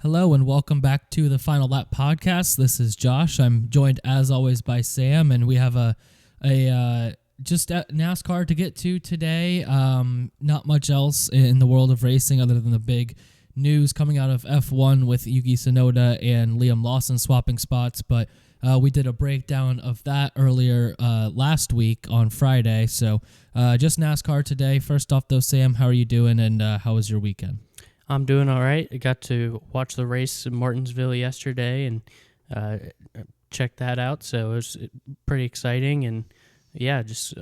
Hello and welcome back to the Final Lap podcast. This is Josh. I'm joined as always by Sam, and we have a NASCAR to get to today. Not much else in the world of racing other than the big news coming out of F1 with Yuki Tsunoda and Liam Lawson swapping spots, but we did a breakdown of that earlier last week on Friday. So just NASCAR today. First off, though, Sam, how are you doing, and how was your weekend? I'm doing all right. I got to watch the race in Martinsville yesterday and check that out, so it was pretty exciting. And yeah, just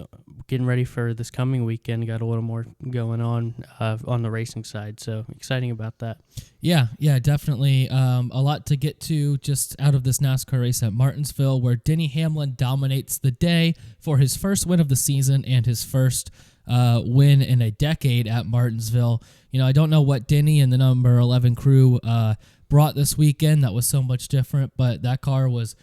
getting ready for this coming weekend. Got a little more going on the racing side, so exciting about that. Yeah, definitely. A lot to get to just out of this NASCAR race at Martinsville, where Denny Hamlin dominates the day for his first win of the season and his first win in a decade at Martinsville. You know, I don't know what Denny and the number 11 crew brought this weekend that was so much different, but that car was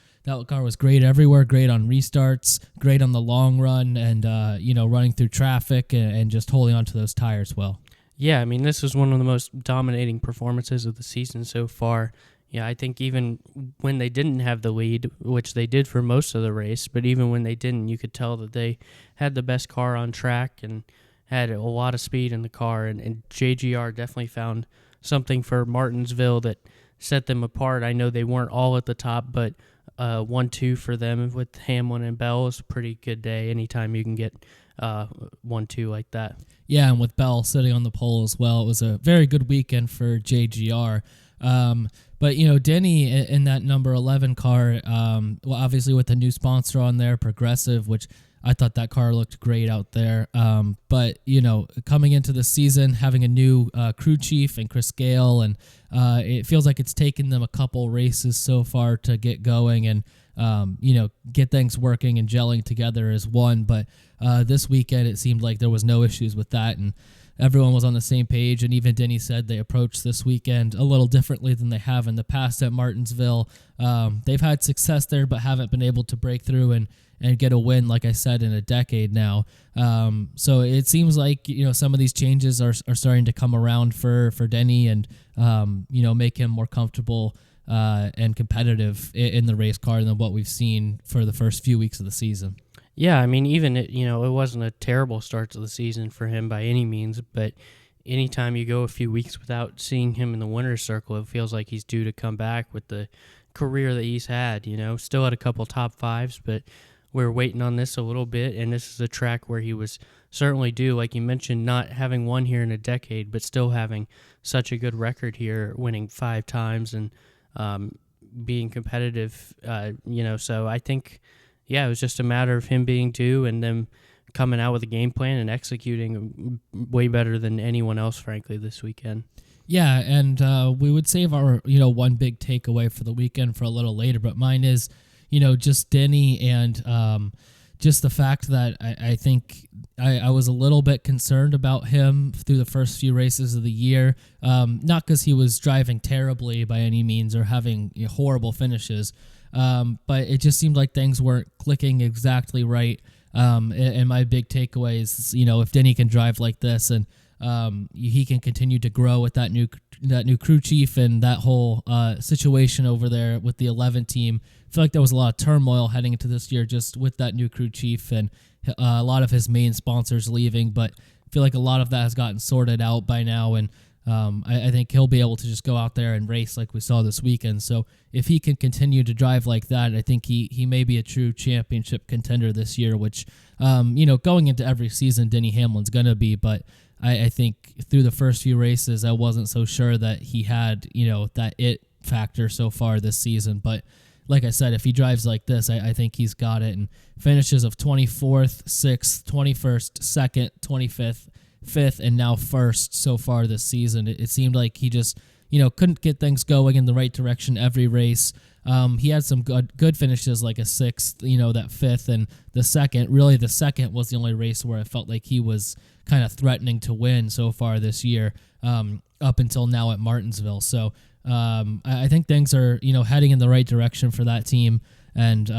great everywhere, great on restarts, great on the long run, and running through traffic and just holding onto those tires well. Yeah, I mean, this was one of the most dominating performances of the season so far. Yeah, I think even when they didn't have the lead, which they did for most of the race, but even when they didn't, you could tell that they had the best car on track and had a lot of speed in the car. And JGR definitely found something for Martinsville that set them apart. I know they weren't all at the top, but 1-2 for them with Hamlin and Bell is a pretty good day anytime you can get 1-2 like that. Yeah, and with Bell sitting on the pole as well, it was a very good weekend for JGR. But, Denny in that number 11 car, obviously with the new sponsor on there, Progressive, which I thought that car looked great out there. But, coming into the season, having a new crew chief and Chris Gale, and it feels like it's taken them a couple races so far to get going and, get things working and gelling together as one. But this weekend, it seemed like there was no issues with that, and everyone was on the same page, and even Denny said they approached this weekend a little differently than they have in the past at Martinsville. They've had success there, but haven't been able to break through and get a win, like I said, in a decade now. So it seems like, some of these changes are starting to come around for Denny and, make him more comfortable and competitive in the race car than what we've seen for the first few weeks of the season. Yeah, I mean, even it wasn't a terrible start to the season for him by any means, but anytime you go a few weeks without seeing him in the winner's circle, it feels like he's due to come back with the career that he's had, still had a couple top fives, but we're waiting on this a little bit, and this is a track where he was certainly due, like you mentioned, not having won here in a decade, but still having such a good record here, winning 5 times and being competitive, so I think, yeah, it was just a matter of him being due and them coming out with a game plan and executing way better than anyone else, frankly, this weekend. Yeah, and we would save our, one big takeaway for the weekend for a little later, but mine is, just Denny and just the fact that I think I was a little bit concerned about him through the first few races of the year, not because he was driving terribly by any means or having horrible finishes, but it just seemed like things weren't clicking exactly right. And my big takeaway is, if Denny can drive like this and he can continue to grow with that new crew chief and that whole situation over there with the 11 team. I feel like there was a lot of turmoil heading into this year just with that new crew chief and a lot of his main sponsors leaving, but I feel like a lot of that has gotten sorted out by now, and I think he'll be able to just go out there and race like we saw this weekend. So if he can continue to drive like that, I think he may be a true championship contender this year, which, going into every season, Denny Hamlin's going to be. But I think through the first few races, I wasn't so sure that he had, that it factor so far this season. But like I said, if he drives like this, I think he's got it. And finishes of 24th, 6th, 21st, 2nd, 25th, 5th, and now 1st so far this season. It seemed like he just, couldn't get things going in the right direction every race. He had some good finishes, like a 6th, that 5th, and the 2nd. Really, the 2nd was the only race where I felt like he was kind of threatening to win so far this year, up until now at Martinsville. So I think things are, heading in the right direction for that team, and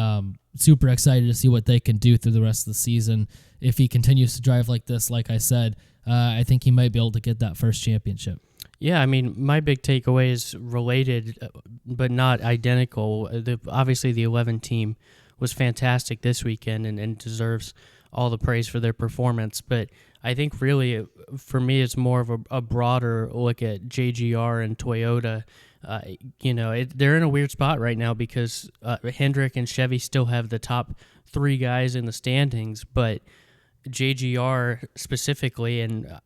super excited to see what they can do through the rest of the season. If he continues to drive like this, like I said, I think he might be able to get that first championship. Yeah, I mean, my big takeaway is related, but not identical. Obviously, the 11 team was fantastic this weekend and deserves all the praise for their performance. But I think really, for me, it's more of a broader look at JGR and Toyota. They're in a weird spot right now because Hendrick and Chevy still have the top three guys in the standings, but JGR specifically, and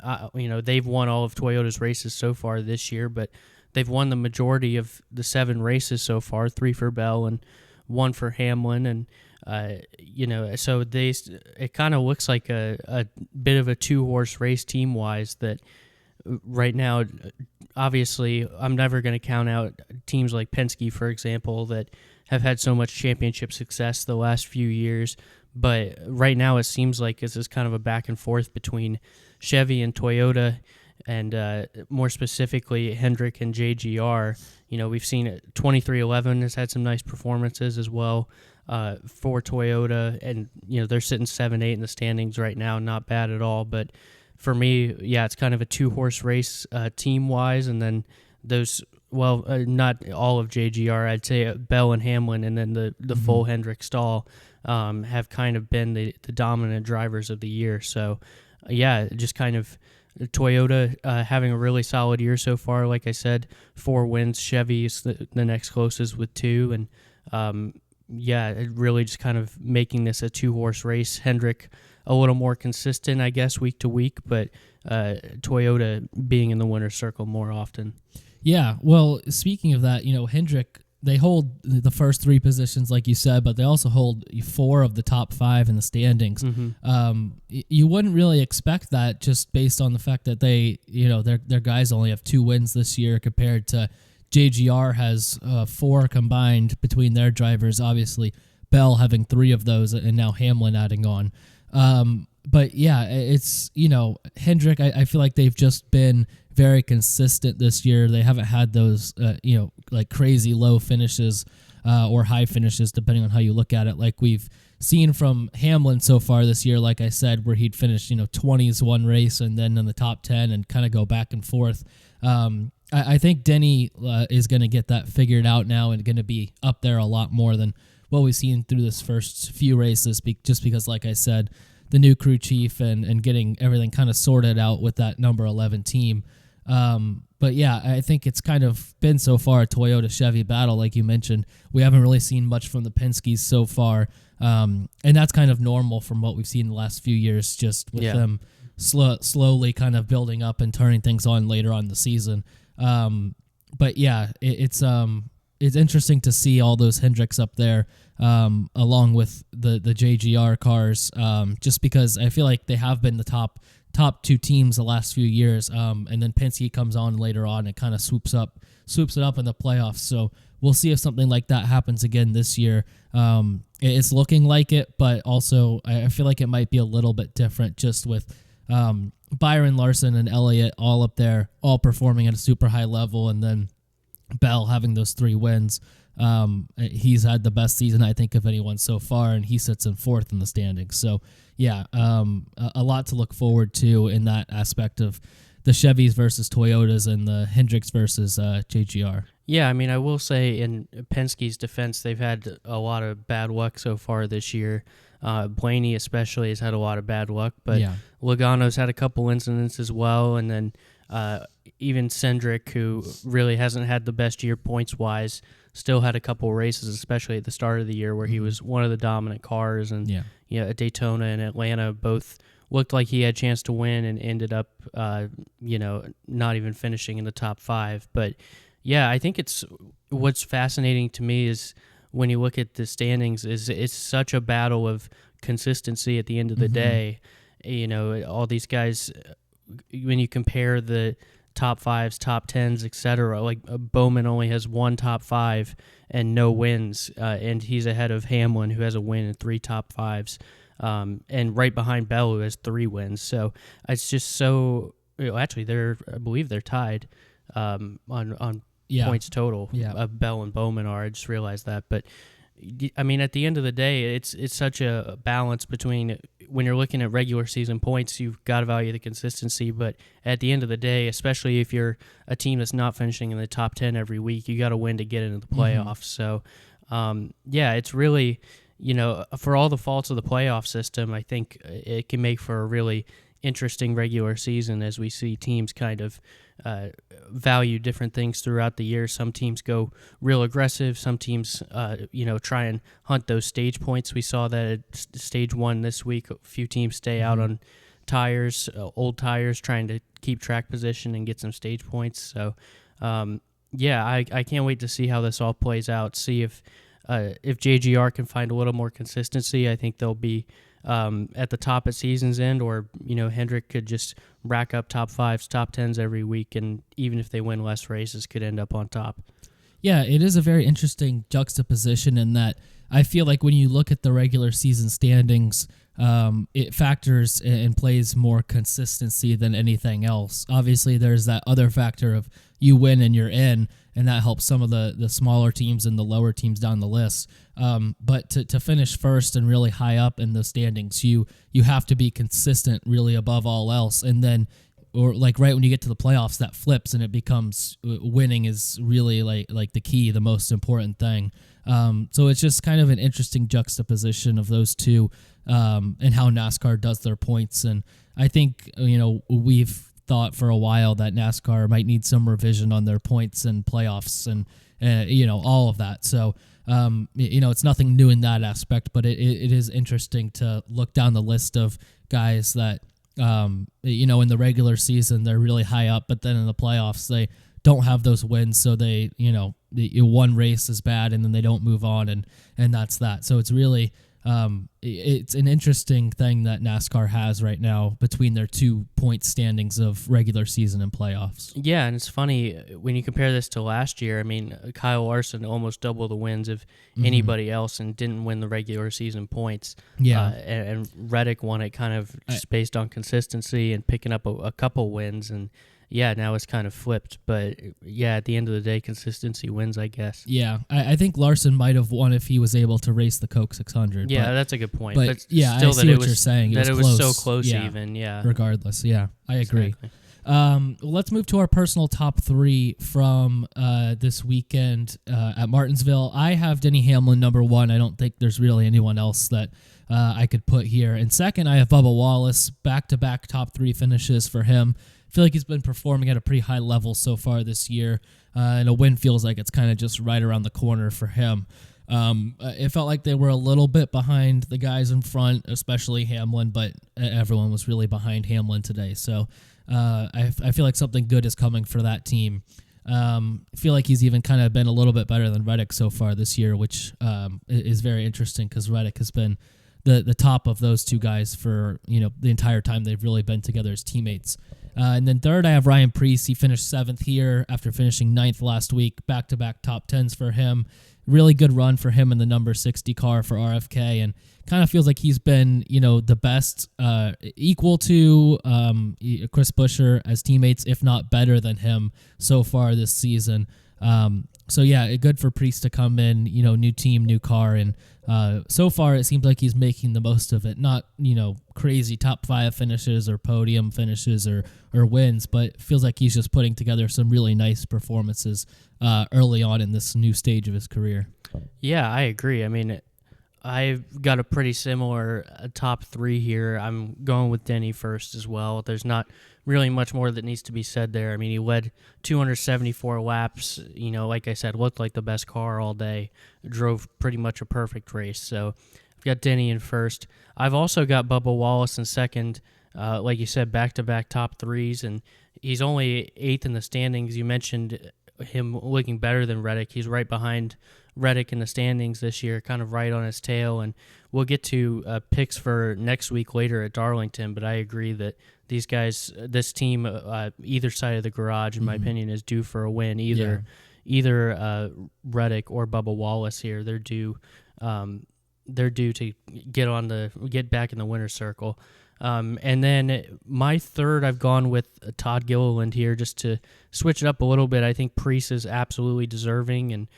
they've won all of Toyota's races so far this year, but they've won the majority of the 7 races so far, 3 for Bell and 1 for Hamlin, and so it kind of looks like a bit of a 2-horse race team wise. That right now, obviously, I'm never going to count out teams like Penske, for example, that have had so much championship success the last few years. But right now, it seems like this is kind of a back and forth between Chevy and Toyota, and more specifically, Hendrick and JGR. We've seen 2311 has had some nice performances as well for Toyota, and they're sitting 7-8 in the standings right now, not bad at all. But for me, yeah, it's kind of a 2-horse race team wise, and then those. Well, not all of JGR. I'd say Bell and Hamlin, and then the full Hendrick stall have kind of been the dominant drivers of the year. So, yeah, just kind of Toyota having a really solid year so far. Like I said, 4 wins. Chevy is the next closest with 2. And, it really just kind of making this a 2-horse race. Hendrick a little more consistent, I guess, week to week, but Toyota being in the winner's circle more often. Yeah, well, speaking of that, Hendrick, they hold the first 3 positions, like you said, but they also hold 4 of the top 5 in the standings. Mm-hmm. You wouldn't really expect that just based on the fact that they, their guys only have 2 wins this year compared to JGR has 4 combined between their drivers. Obviously, Bell having 3 of those, and now Hamlin adding on. But yeah, it's, Hendrick, I feel like they've just been very consistent this year. They haven't had those, like crazy low finishes or high finishes, depending on how you look at it, like we've seen from Hamlin so far this year, like I said, where he'd finish, 20s one race and then in the top 10 and kind of go back and forth. I think Denny is going to get that figured out now and going to be up there a lot more than what we've seen through this first few races, just because, like I said, the new crew chief and getting everything kind of sorted out with that number 11 team. But yeah, I think it's kind of been so far a Toyota-Chevy battle, like you mentioned. We haven't really seen much from the Penske's so far, and that's kind of normal from what we've seen the last few years, just with them slowly kind of building up and turning things on later on in the season. But yeah, it's interesting to see all those Hendricks up there, along with the JGR cars, just because I feel like they have been the top 2 teams the last few years, and then Penske comes on later on and kind of swoops it up in the playoffs. So we'll see if something like that happens again this year. It's looking like it, but also I feel like it might be a little bit different, just with Byron Larson and Elliott all up there, all performing at a super high level, and then Bell having those 3 wins. He's had the best season, I think, of anyone so far, and he sits in 4th in the standings. So yeah, a lot to look forward to in that aspect of the Chevys versus Toyotas and the Hendricks versus JGR. Yeah, I mean, I will say in Penske's defense, they've had a lot of bad luck so far this year. Blaney especially has had a lot of bad luck, but Logano's had a couple incidents as well, and then even Cindric, who really hasn't had the best year points-wise, still had a couple races, especially at the start of the year, where he was one of the dominant cars, and at Daytona and Atlanta both looked like he had a chance to win and ended up, not even finishing in the top 5. But yeah, I think what's fascinating to me is when you look at the standings, is it's such a battle of consistency at the end of the day. All these guys, when you compare the top 5s, top 10s, etc., like Bowman only has 1 top 5 and no wins, and he's ahead of Hamlin, who has a win and 3 top 5s, and right behind Bell, who has 3 wins. So it's just so. Actually, I believe they're tied on points total. Bell and Bowman are. I just realized that, but I mean, at the end of the day, it's such a balance between when you're looking at regular season points, you've got to value the consistency. But at the end of the day, especially if you're a team that's not finishing in the top 10 every week, you got to win to get into the playoffs. So, it's really, for all the faults of the playoff system, I think it can make for a really interesting regular season as we see teams kind of value different things throughout the year. Some teams go real aggressive. Some teams, try and hunt those stage points. We saw that at stage 1 this week. A few teams stay out on tires, old tires, trying to keep track position and get some stage points. So, I can't wait to see how this all plays out. See if JGR can find a little more consistency. I think they'll be at the top at season's end, or Hendrick could just rack up top 5s, top 10s every week, and even if they win less races, could end up on top. Yeah, it is a very interesting juxtaposition in that I feel like when you look at the regular season standings, it factors and plays more consistency than anything else. Obviously, there's that other factor of you win and you're in, and that helps some of the smaller teams and the lower teams down the list. But to finish first and really high up in the standings, you have to be consistent really above all else. And then, or like right when you get to the playoffs, that flips and it becomes winning is really like the key, the most important thing. So it's just kind of an interesting juxtaposition of those two and how NASCAR does their points. And I think, we've thought for a while that NASCAR might need some revision on their points and playoffs and all of that. So it's nothing new in that aspect, but it is interesting to look down the list of guys that in the regular season they're really high up, but then in the playoffs they don't have those wins, so they one race is bad and then they don't move on, and that's that. So it's really it's an interesting thing that NASCAR has right now between their 2 point standings of regular season and playoffs. Yeah, and it's funny when you compare this to last year. I mean, Kyle Larson almost doubled the wins of anybody else and didn't win the regular season points. Yeah, and Reddick won it kind of just based on consistency and picking up a couple wins. And now it's kind of flipped. But at the end of the day, consistency wins, I guess. Yeah, I think Larson might have won if he was able to race the Coke 600. Yeah, that's a good point. But still, I see what you're saying. It was close. so close even, yeah. Regardless, yeah, I agree. Exactly. Let's move to our personal top 3 from this weekend at Martinsville. I have Denny Hamlin number 1. I don't think there's really anyone else that I could put here. And second, I have Bubba Wallace, back-to-back top 3 finishes for him. I feel like he's been performing at a pretty high level so far this year, and a win feels like it's kind of just right around the corner for him. It felt like they were a little bit behind the guys in front, especially Hamlin, but everyone was really behind Hamlin today. So I feel like something good is coming for that team. I feel like he's even kind of been a little bit better than Reddick so far this year, which is very interesting because Reddick has been the top of those two guys for the entire time they've really been together as teammates. And then third, I have Ryan Preece. He finished 7th here after finishing 9th last week. Back-to-back top 10s for him. Really good run for him in the number 60 car for RFK, and kind of feels like he's been, the best, equal to Chris Buescher as teammates, if not better than him so far this season. Good for Preece to come in, new team, new car, and so far it seems like he's making the most of it. Not, crazy top 5 finishes or podium finishes or wins, but it feels like he's just putting together some really nice performances early on in this new stage of his career. Yeah, I agree. I mean, I've got a pretty similar top 3 here. I'm going with Denny first as well. There's not really much more that needs to be said there. I mean, he led 274 laps, like I said, looked like the best car all day, drove pretty much a perfect race. So I've got Denny in first. I've also got Bubba Wallace in second. Like you said, back-to-back top 3s, and he's only 8th in the standings. You mentioned him looking better than Reddick. He's right behind Reddick in the standings this year, kind of right on his tail, and we'll get to picks for next week later at Darlington, but I agree that these guys, this team, either side of the garage, in my opinion, is due for a win. Either Reddick or Bubba Wallace here, they're due to get back in the winner's circle. And then my third, I've gone with Todd Gilliland here just to switch it up a little bit. I think Preece is absolutely deserving, and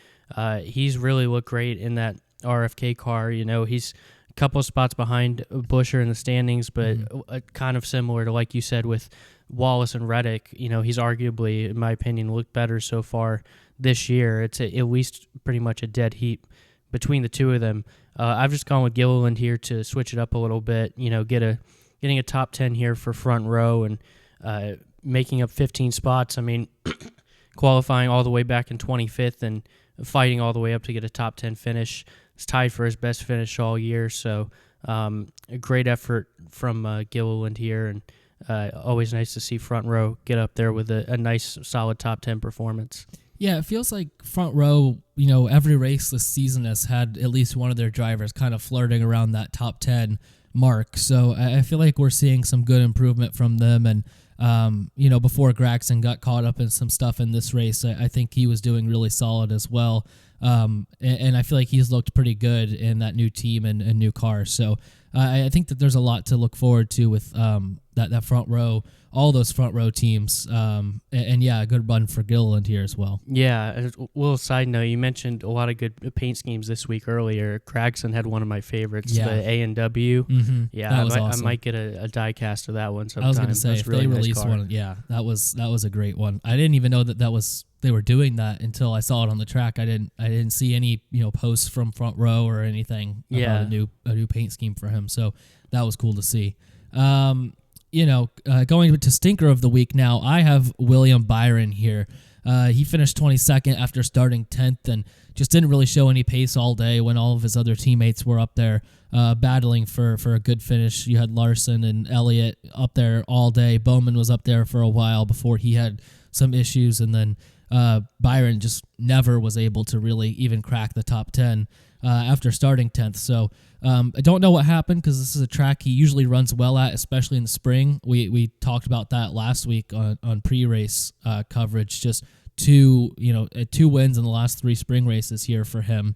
he's really looked great in that RFK car. He's a couple of spots behind Buescher in the standings, but kind of similar to, like you said, with Wallace and Reddick. He's arguably, in my opinion, looked better so far this year. It's at least pretty much a dead heat between the two of them. I've just gone with Gilliland here to switch it up a little bit, getting a top 10 here for front row and making up 15 spots. I mean, qualifying all the way back in 25th and fighting all the way up to get a top 10 finish. It's tied for his best finish all year, so a great effort from Gilliland here, and always nice to see front row get up there with a nice, solid top 10 performance. Yeah, it feels like front row, every race this season has had at least one of their drivers kind of flirting around that top 10 mark. So I feel like we're seeing some good improvement from them. And, before Gragson got caught up in some stuff in this race, I think he was doing really solid as well. And I feel like he's looked pretty good in that new team and new car. So I think that there's a lot to look forward to with that front row, all those front row teams. And yeah, a good run for Gilliland here as well. Yeah, a little side note, you mentioned a lot of good paint schemes this week earlier. Gragson had one of my favorites, the A&W. Mm-hmm. Yeah, awesome. I might get a die cast of that one sometime. I was going to say, if really they nice release car. one, yeah, that was a great one. I didn't even know that was they were doing that until I saw it on the track. I didn't see any posts from front row or anything about a new paint scheme for him. So that was cool to see. Going to stinker of the week now, I have William Byron here. He finished 22nd after starting 10th and just didn't really show any pace all day when all of his other teammates were up there battling for a good finish. You had Larson and Elliott up there all day. Bowman was up there for a while before he had some issues, and then Byron just never was able to really even crack the top 10 after starting 10th. So I don't know what happened, because this is a track he usually runs well at, especially in the spring. We talked about that last week on pre-race coverage. Just two wins in the last 3 spring races here for him.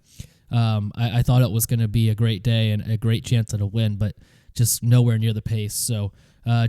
I thought it was going to be a great day and a great chance at a win, but just nowhere near the pace. So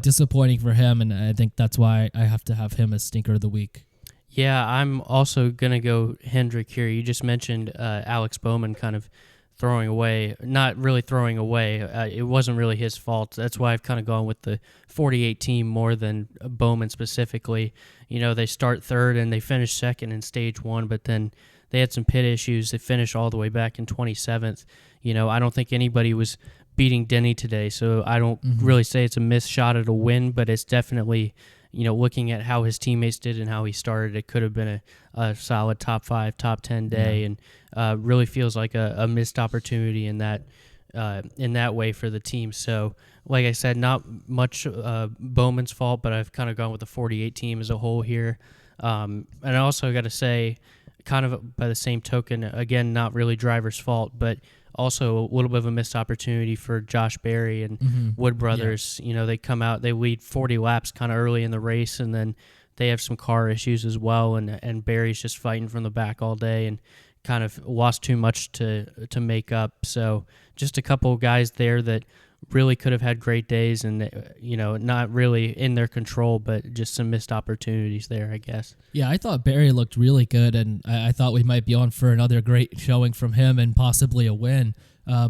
disappointing for him, and I think that's why I have to have him as stinker of the week. Yeah, I'm also going to go Hendrick here. You just mentioned Alex Bowman kind of throwing away. Not really throwing away. It wasn't really his fault. That's why I've kind of gone with the 48 team more than Bowman specifically. They start third and they finish second in stage 1, but then they had some pit issues. They finished all the way back in 27th. I don't think anybody was beating Denny today, so I don't really say it's a missed shot at a win, but it's definitely... looking at how his teammates did and how he started, it could have been a solid top 5, top 10 day, and really feels like a missed opportunity in that way for the team. So, like I said, not much Bowman's fault, but I've kind of gone with the 48 team as a whole here. And I also got to say, kind of by the same token, again, not really driver's fault, but also a little bit of a missed opportunity for Josh Berry and Wood Brothers. Yeah. They come out, they lead 40 laps kind of early in the race, and then they have some car issues as well, and Berry's just fighting from the back all day and kind of lost too much to make up. So just a couple of guys there that really could have had great days and, not really in their control, but just some missed opportunities there, I guess. Yeah, I thought Berry looked really good, and I thought we might be on for another great showing from him and possibly a win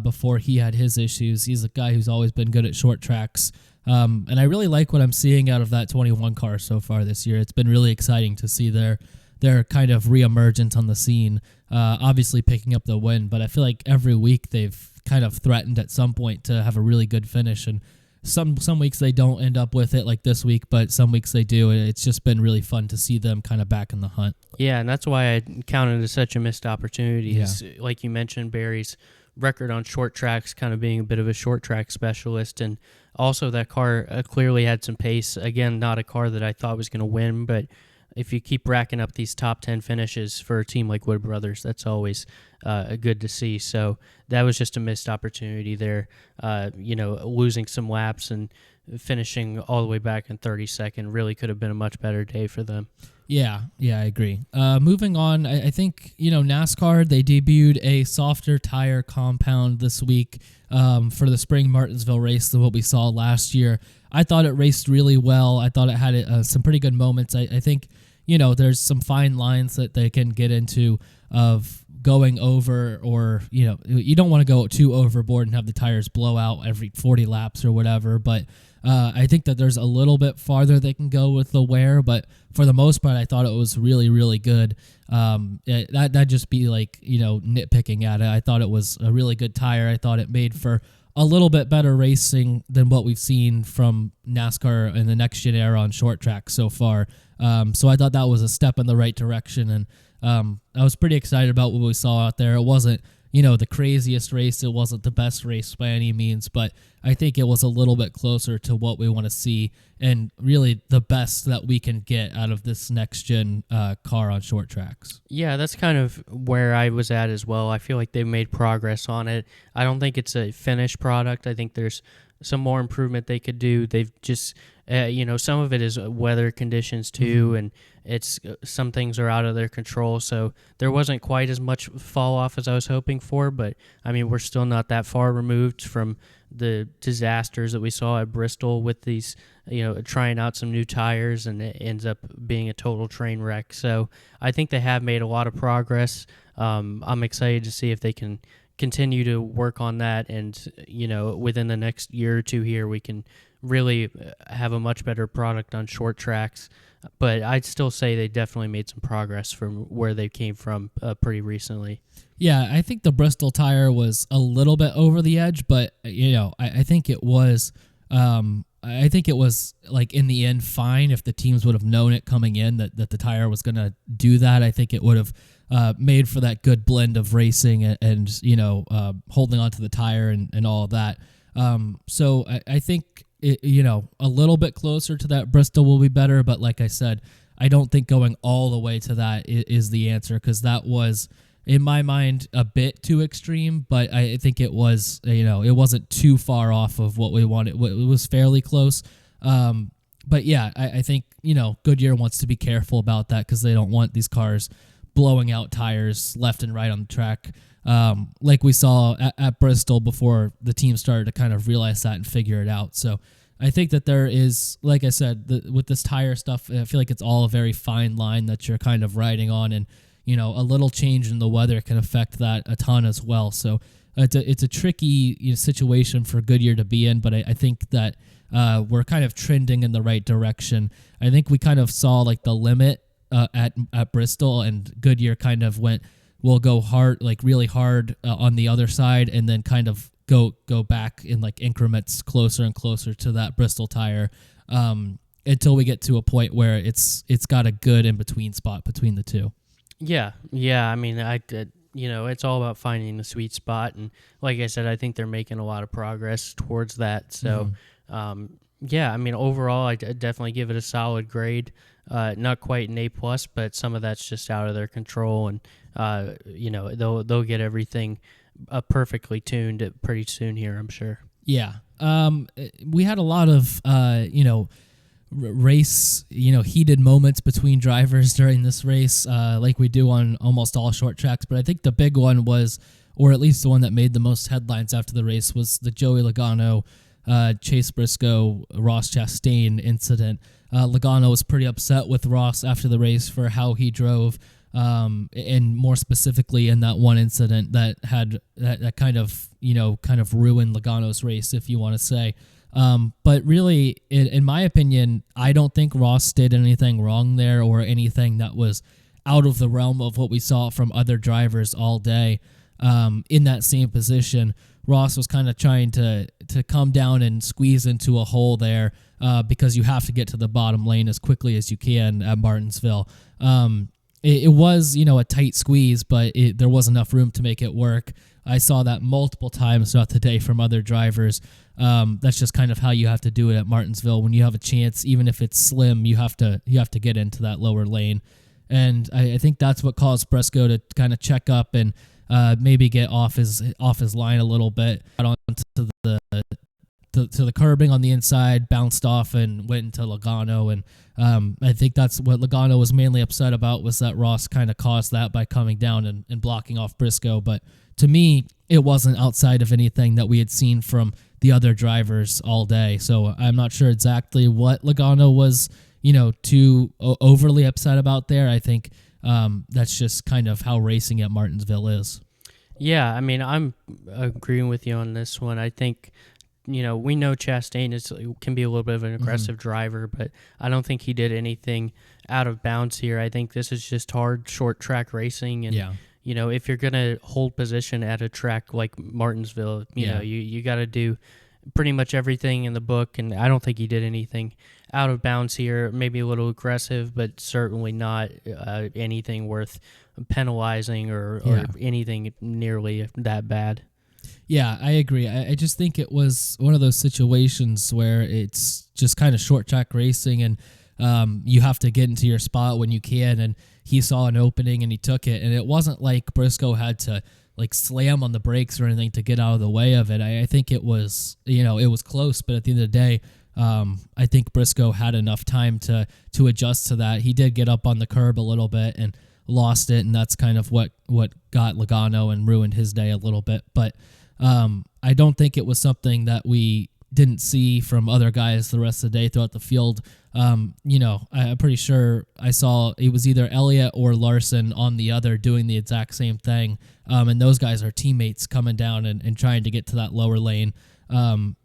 before he had his issues. He's a guy who's always been good at short tracks, and I really like what I'm seeing out of that 21 car so far this year. It's been really exciting to see their kind of reemergence on the scene, obviously picking up the win, but I feel like every week they've kind of threatened at some point to have a really good finish, and some weeks they don't end up with it, like this week, but some weeks they do. It's just been really fun to see them kind of back in the hunt. Yeah, and that's why I counted it as such a missed opportunity. Yeah. Like you mentioned, Barry's record on short tracks, kind of being a bit of a short track specialist, and also that car clearly had some pace. Again, not a car that I thought was going to win, but if you keep racking up these top 10 finishes for a team like Wood Brothers, that's always good to see. So that was just a missed opportunity there, losing some laps and finishing all the way back in 32nd. Really could have been a much better day for them. Yeah, I agree. Moving on, I think, NASCAR, they debuted a softer tire compound this week for the spring Martinsville race than what we saw last year. I thought it raced really well. I thought it had some pretty good moments. I think, there's some fine lines that they can get into of going over, or, you don't want to go too overboard and have the tires blow out every 40 laps or whatever. But I think that there's a little bit farther they can go with the wear. But for the most part, I thought it was really, really good. That'd just be like, nitpicking at it. I thought it was a really good tire. I thought it made for a little bit better racing than what we've seen from NASCAR in the next gen era on short track so far. So I thought that was a step in the right direction, and I was pretty excited about what we saw out there. It wasn't, the craziest race. It wasn't the best race by any means, but I think it was a little bit closer to what we want to see, and really the best that we can get out of this next gen car on short tracks. Yeah, that's kind of where I was at as well. I feel like they've made progress on it. I don't think it's a finished product. I think there's some more improvement they could do. They've just, some of it is weather conditions too, and it's some things are out of their control. So there wasn't quite as much fall off as I was hoping for, but I mean, we're still not that far removed from the disasters that we saw at Bristol with these, trying out some new tires, and it ends up being a total train wreck. So I think they have made a lot of progress. I'm excited to see if they can continue to work on that, and within the next year or two here we can really have a much better product on short tracks. But I'd still say they definitely made some progress from where they came from pretty recently. Yeah, I think the Bristol tire was a little bit over the edge, but I think it was like in the end fine. If the teams would have known it coming in that the tire was going to do that, I think it would have made for that good blend of racing and holding onto the tire and all of that. So I think a little bit closer to that Bristol will be better. But like I said, I don't think going all the way to that is the answer, because that was, in my mind, a bit too extreme. But I think it was, it wasn't too far off of what we wanted. It was fairly close. But yeah, I think, Goodyear wants to be careful about that, because they don't want these cars blowing out tires left and right on the track, like we saw at Bristol before the team started to kind of realize that and figure it out. So I think that there is, like I said, with this tire stuff, I feel like it's all a very fine line that you're kind of riding on, and a little change in the weather can affect that a ton as well. So it's a tricky situation for Goodyear to be in, but I think that we're kind of trending in the right direction. I think we kind of saw like the limit at Bristol, and Goodyear kind of we'll go hard, like really hard on the other side, and then kind of go back in like increments closer and closer to that Bristol tire, until we get to a point where it's got a good in between spot between the two. Yeah. I mean, it's all about finding the sweet spot, and like I said, I think they're making a lot of progress towards that. So, I mean, overall, I definitely give it a solid grade. Not quite an A+, but some of that's just out of their control, and they'll get everything perfectly tuned pretty soon here, I'm sure. Yeah. We had a lot of race, heated moments between drivers during this race, like we do on almost all short tracks. But I think the big one was, or at least the one that made the most headlines after the race, was the Joey Logano, Chase Briscoe, Ross Chastain incident. Logano was pretty upset with Ross after the race for how he drove, and more specifically in that one incident that had that kind of ruined Logano's race, if you want to say. But really, in my opinion, I don't think Ross did anything wrong there, or anything that was out of the realm of what we saw from other drivers all day. In that same position, Ross was kind of trying to come down and squeeze into a hole there, because you have to get to the bottom lane as quickly as you can at Martinsville. It was, a tight squeeze, but there was enough room to make it work. I saw that multiple times throughout the day from other drivers. That's just kind of how you have to do it at Martinsville. When you have a chance, even if it's slim, you have to get into that lower lane. And I think that's what caused Briscoe to kind of check up and maybe get off his line a little bit, got onto the curbing on the inside, bounced off and went into Logano. And I think that's what Logano was mainly upset about, was that Ross kind of caused that by coming down and blocking off Briscoe. But to me, it wasn't outside of anything that we had seen from the other drivers all day. So I'm not sure exactly what Logano was, too overly upset about there. I think that's just kind of how racing at Martinsville is. Yeah, I mean, I'm agreeing with you on this one. I think, we know Chastain can be a little bit of an aggressive driver, but I don't think he did anything out of bounds here. I think this is just hard, short track racing. And, if you're going to hold position at a track like Martinsville, you got to do pretty much everything in the book. And I don't think he did anything out of bounds here. Maybe a little aggressive, but certainly not anything worth penalizing or anything nearly that bad. Yeah, I agree. I just think it was one of those situations where it's just kind of short track racing, and you have to get into your spot when you can, and he saw an opening and he took it, and it wasn't like Briscoe had to like slam on the brakes or anything to get out of the way of it. I think it was, it was close, but at the end of the day, I think Briscoe had enough time to adjust to that. He did get up on the curb a little bit and lost it, and that's kind of what got Logano and ruined his day a little bit. But I don't think it was something that we didn't see from other guys the rest of the day throughout the field. I'm pretty sure I saw it was either Elliott or Larson on the other doing the exact same thing, and those guys are teammates coming down and trying to get to that lower lane,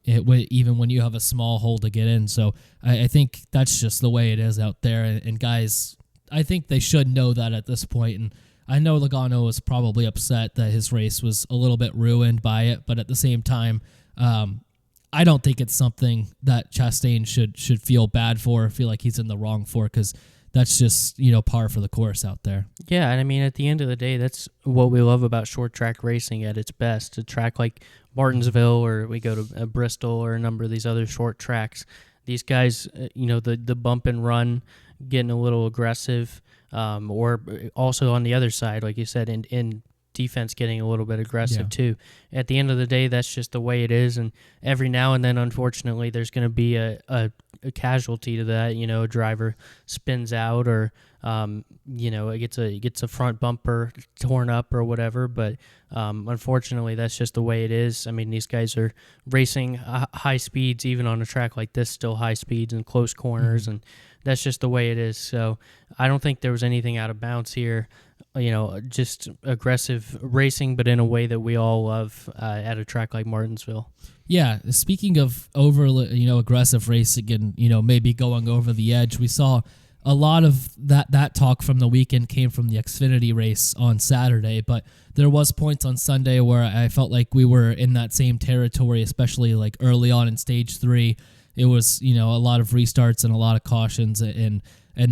even when you have a small hole to get in. So I think that's just the way it is out there, and guys, I think they should know that at this point. And I know Logano was probably upset that his race was a little bit ruined by it, but at the same time, I don't think it's something that Chastain should feel bad for or feel like he's in the wrong for, because that's just, par for the course out there. Yeah, and I mean, at the end of the day, that's what we love about short track racing at its best. A track like Martinsville, or we go to Bristol, or a number of these other short tracks. These guys, the bump and run, getting a little aggressive, or also on the other side, like you said, in defense getting a little bit aggressive too. At the end of the day, that's just the way it is, and every now and then, unfortunately, there's going to be a casualty to that. A driver spins out, or it gets a front bumper torn up or whatever. But unfortunately, that's just the way it is. I mean, these guys are racing high speeds, even on a track like this, still high speeds and close corners, and that's just the way it is. So I don't think there was anything out of bounds here. Just aggressive racing, but in a way that we all love at a track like Martinsville. Yeah, speaking of aggressive racing and, maybe going over the edge, we saw a lot of that talk from the weekend came from the Xfinity race on Saturday, but there was points on Sunday where I felt like we were in that same territory, especially like early on in stage 3. It was, a lot of restarts and a lot of cautions, and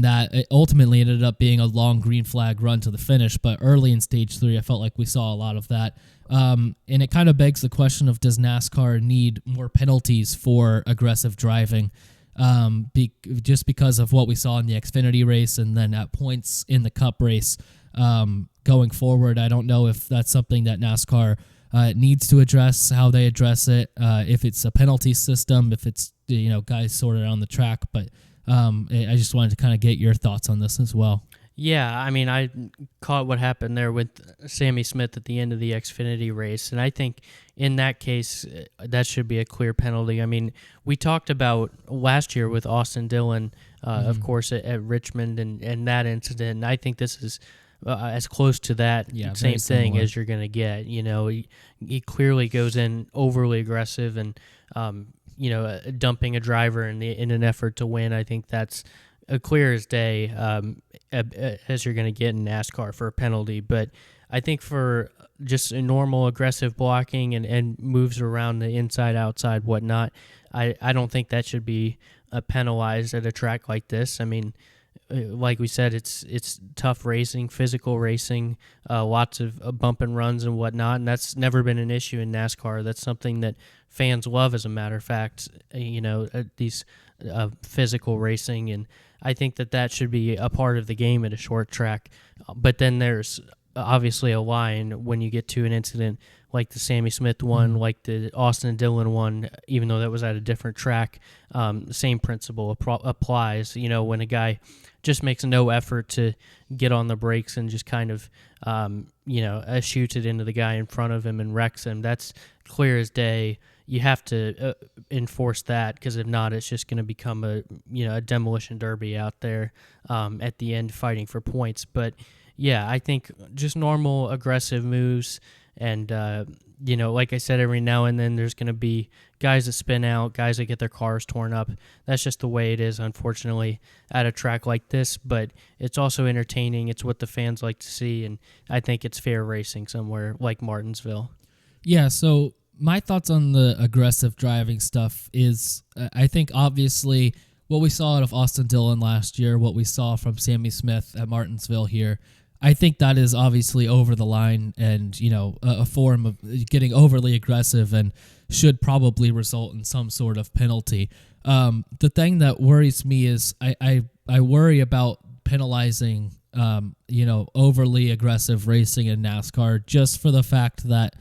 that it ultimately ended up being a long green flag run to the finish. But early in stage 3, I felt like we saw a lot of that. And it kind of begs the question of, does NASCAR need more penalties for aggressive driving? Just because of what we saw in the Xfinity race and then at points in the Cup race going forward. I don't know if that's something that NASCAR needs to address, how they address it, if it's a penalty system, if it's guys sorted on the track. But I just wanted to kind of get your thoughts on this as well. Yeah, I mean, I caught what happened there with Sammy Smith at the end of the Xfinity race, and I think in that case, that should be a clear penalty. I mean, we talked about last year with Austin Dillon, of course, at Richmond and that incident, and I think this is as close to that same thing as you're going to get. He clearly goes in overly aggressive and, dumping a driver in an effort to win. I think that's clear as day as you're going to get in NASCAR for a penalty. But I think for just a normal aggressive blocking and moves around the inside, outside, whatnot, I don't think that should be penalized at a track like this. I mean, like we said, it's tough racing, physical racing, lots of bump and runs and whatnot, and that's never been an issue in NASCAR. That's something that fans love, as a matter of fact, these physical racing, and I think that should be a part of the game at a short track. But then there's obviously a line when you get to an incident like the Sammy Smith one, like the Austin Dillon one, even though that was at a different track. Same principle applies. When a guy just makes no effort to get on the brakes and just kind of, shoots it into the guy in front of him and wrecks him, that's clear as day. you have to enforce that, because if not, it's just going to become a demolition derby out there at the end, fighting for points. But yeah, I think just normal aggressive moves, and like I said, every now and then there's going to be guys that spin out, guys that get their cars torn up. That's just the way it is, unfortunately, at a track like this. But it's also entertaining. It's what the fans like to see, and I think it's fair racing somewhere like Martinsville. Yeah, so my thoughts on the aggressive driving stuff is I think obviously what we saw out of Austin Dillon last year, what we saw from Sammy Smith at Martinsville here, I think that is obviously over the line and, a form of getting overly aggressive and should probably result in some sort of penalty. The thing that worries me is I worry about penalizing, overly aggressive racing in NASCAR, just for the fact that,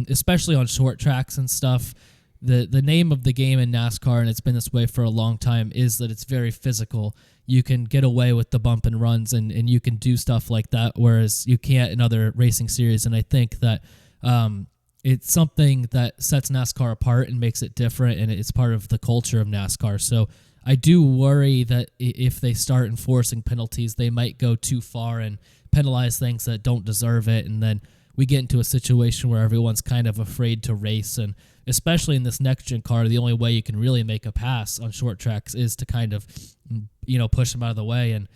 especially on short tracks and stuff, the name of the game in NASCAR, and it's been this way for a long time, is that it's very physical. You can get away with the bump and runs, and you can do stuff like that, whereas you can't in other racing series. And I think that it's something that sets NASCAR apart and makes it different, and it's part of the culture of NASCAR. So I do worry that if they start enforcing penalties, they might go too far and penalize things that don't deserve it, and then we get into a situation where everyone's kind of afraid to race. And especially in this next-gen car, the only way you can really make a pass on short tracks is to kind of, push them out of the way and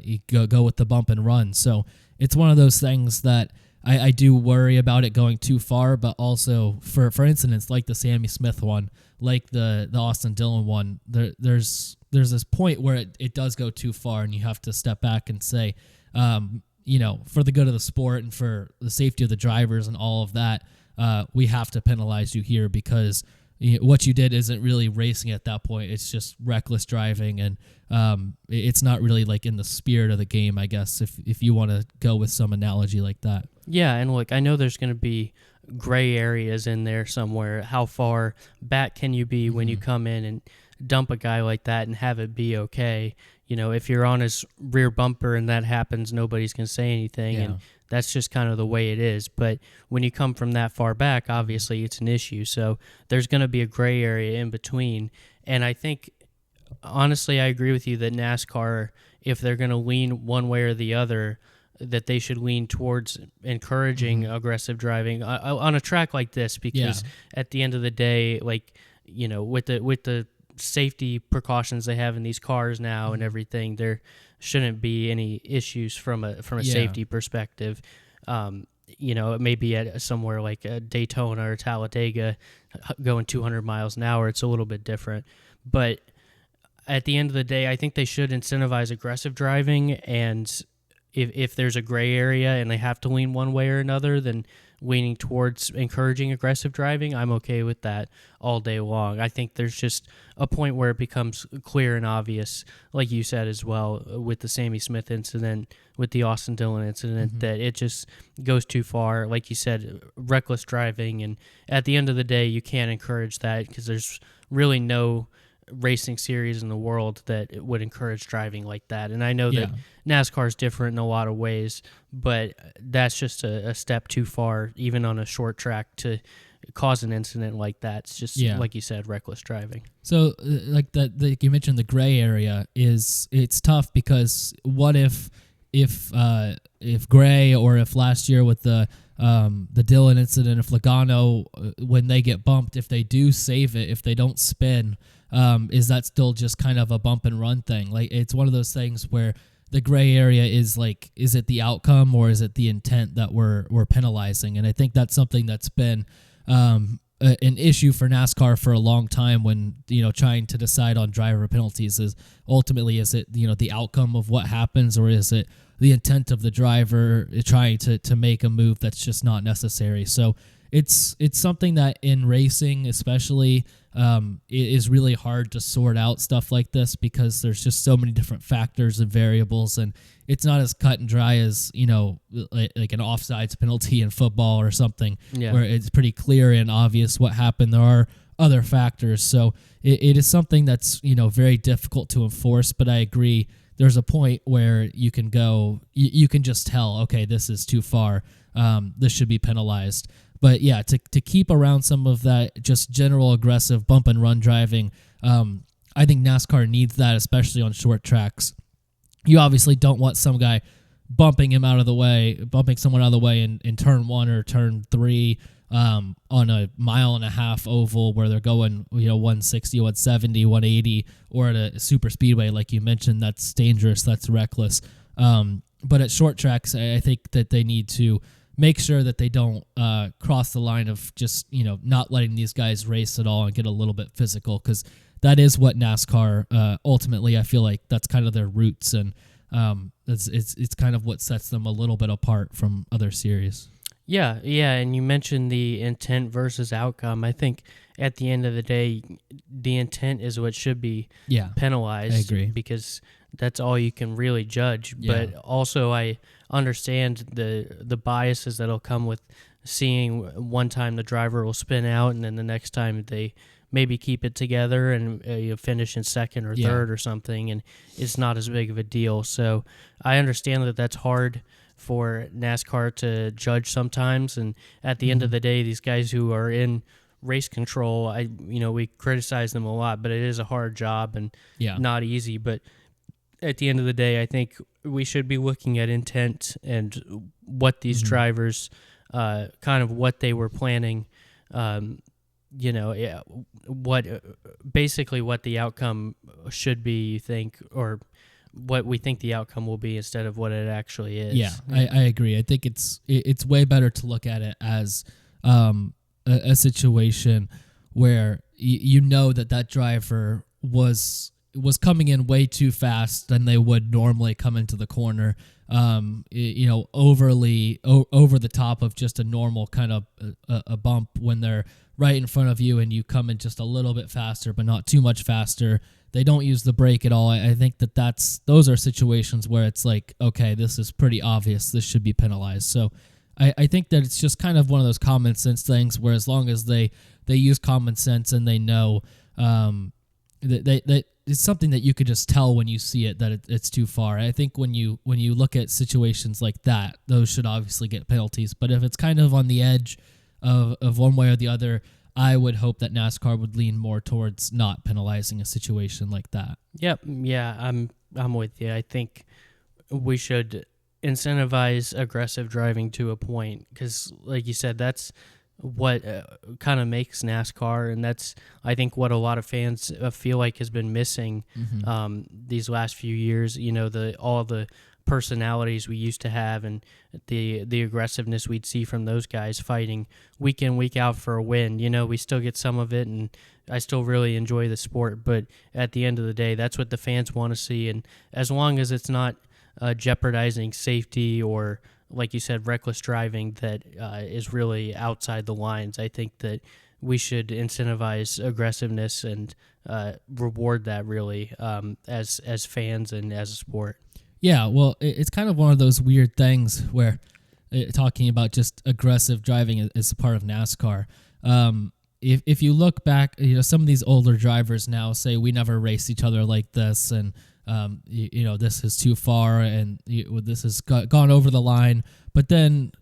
you go with the bump and run. So it's one of those things that I do worry about it going too far, but also for incidents like the Sammy Smith one, like the Austin Dillon one, there's this point where it does go too far, and you have to step back and say, for the good of the sport and for the safety of the drivers and all of that, we have to penalize you here, because what you did isn't really racing at that point. It's just reckless driving, and it's not really like in the spirit of the game, I guess, if you want to go with some analogy like that. Yeah, and look, I know there's going to be gray areas in there somewhere. How far back can you be when you come in and dump a guy like that and have it be okay? If you're on his rear bumper and that happens, nobody's going to say anything, and that's just kind of the way it is. But when you come from that far back, obviously it's an issue. So there's going to be a gray area in between. And I think, honestly, I agree with you that NASCAR, if they're going to lean one way or the other, that they should lean towards encouraging aggressive driving on a track like this, because at the end of the day, with the safety precautions they have in these cars now and everything, there shouldn't be any issues from a safety perspective. Maybe at somewhere like Daytona or Talladega, going 200 miles an hour, it's a little bit different. But at the end of the day, I think they should incentivize aggressive driving, and if there's a gray area and they have to lean one way or another, then leaning towards encouraging aggressive driving, I'm okay with that all day long. I think there's just a point where it becomes clear and obvious, like you said as well, with the Sammy Smith incident, with the Austin Dillon incident, that it just goes too far. Like you said, reckless driving, and at the end of the day, you can't encourage that, because there's really no racing series in the world that would encourage driving like that. And I know that NASCAR is different in a lot of ways, but that's just a step too far, even on a short track, to cause an incident like that. It's just, like you said, reckless driving. So like you mentioned, the gray area it's tough, because what if Gray, or if last year with the Dillon incident, if Logano, when they get bumped, if they do save it, if they don't spin, is that still just kind of a bump and run thing? Like, it's one of those things where the gray area is like, is it the outcome or is it the intent that we're penalizing? And I think that's something that's been an issue for NASCAR for a long time, when trying to decide on driver penalties, is ultimately, is it the outcome of what happens, or is it the intent of the driver trying to make a move that's just not necessary? So it's something that in racing especially, it is really hard to sort out stuff like this, because there's just so many different factors and variables, and it's not as cut and dry as like an offsides penalty in football or something, where it's pretty clear and obvious what happened. There are other factors, so it is something that's very difficult to enforce. But I agree, there's a point where you can go, you can just tell, okay, this is too far, this should be penalized. But yeah, to keep around some of that just general aggressive bump and run driving, I think NASCAR needs that, especially on short tracks. You obviously don't want some guy bumping someone out of the way in turn 1 or turn 3 on a 1.5 mile oval where they're going 160, 170, 180, or at a super speedway like you mentioned. That's dangerous, that's reckless. But at short tracks, I think that they need to make sure that they don't cross the line of just not letting these guys race at all and get a little bit physical, because that is what NASCAR ultimately, I feel like that's kind of their roots, and it's kind of what sets them a little bit apart from other series. Yeah, and you mentioned the intent versus outcome. I think at the end of the day, the intent is what should be penalized. I agree. Because that's all you can really judge. Yeah. But also I understand the biases that'll come with seeing one time the driver will spin out and then the next time they maybe keep it together and finish in second or third or something, and it's not as big of a deal. So I understand that that's hard for NASCAR to judge sometimes, and at the end of the day, these guys who are in race control, we criticize them a lot, but it is a hard job and not easy. But at the end of the day, I think we should be looking at intent and what these drivers, kind of what they were planning, basically what the outcome should be, you think, or what we think the outcome will be instead of what it actually is. Yeah, I agree. I think it's way better to look at it as a situation where that driver was coming in way too fast than they would normally come into the corner, overly over the top of just a normal kind of a bump when they're right in front of you and you come in just a little bit faster but not too much faster. They don't use the brake at all. I think those are situations where it's like, okay, this is pretty obvious. This should be penalized. So I think that it's just kind of one of those common sense things where as long as they use common sense and they know that it's something that you could just tell when you see it that it's too far. I think when you look at situations like that, those should obviously get penalties. But if it's kind of on the edge of one way or the other, I would hope that NASCAR would lean more towards not penalizing a situation like that. Yep. Yeah, I'm with you. I think we should incentivize aggressive driving to a point because, like you said, that's what kind of makes NASCAR, and that's, I think, what a lot of fans feel like has been missing these last few years. All the personalities we used to have and the aggressiveness we'd see from those guys fighting week in, week out for a win. We still get some of it, and I still really enjoy the sport, but at the end of the day, that's what the fans want to see, and as long as it's not jeopardizing safety or, like you said, reckless driving that is really outside the lines, I think that we should incentivize aggressiveness and reward that really as fans and as a sport. Yeah, well, it's kind of one of those weird things where talking about just aggressive driving is a part of NASCAR. If you look back, some of these older drivers now say we never raced each other like this, and this is too far, and this has gone over the line. But then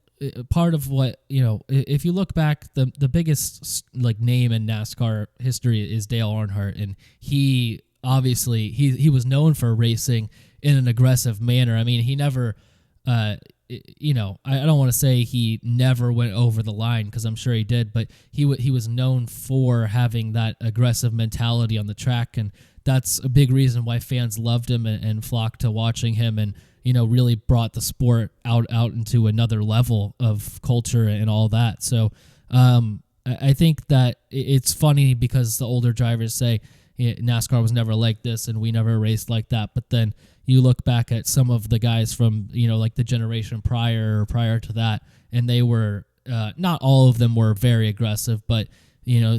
part of what, if you look back, the biggest name in NASCAR history is Dale Earnhardt, and he obviously he was known for racing in an aggressive manner. I mean, he never, I don't want to say he never went over the line because I'm sure he did, but he was known for having that aggressive mentality on the track, and that's a big reason why fans loved him and flocked to watching him, and really brought the sport out into another level of culture and all that. So I think that it's funny because the older drivers say NASCAR was never like this and we never raced like that, but then you look back at some of the guys from like the generation prior to that, and they were not all of them were very aggressive, but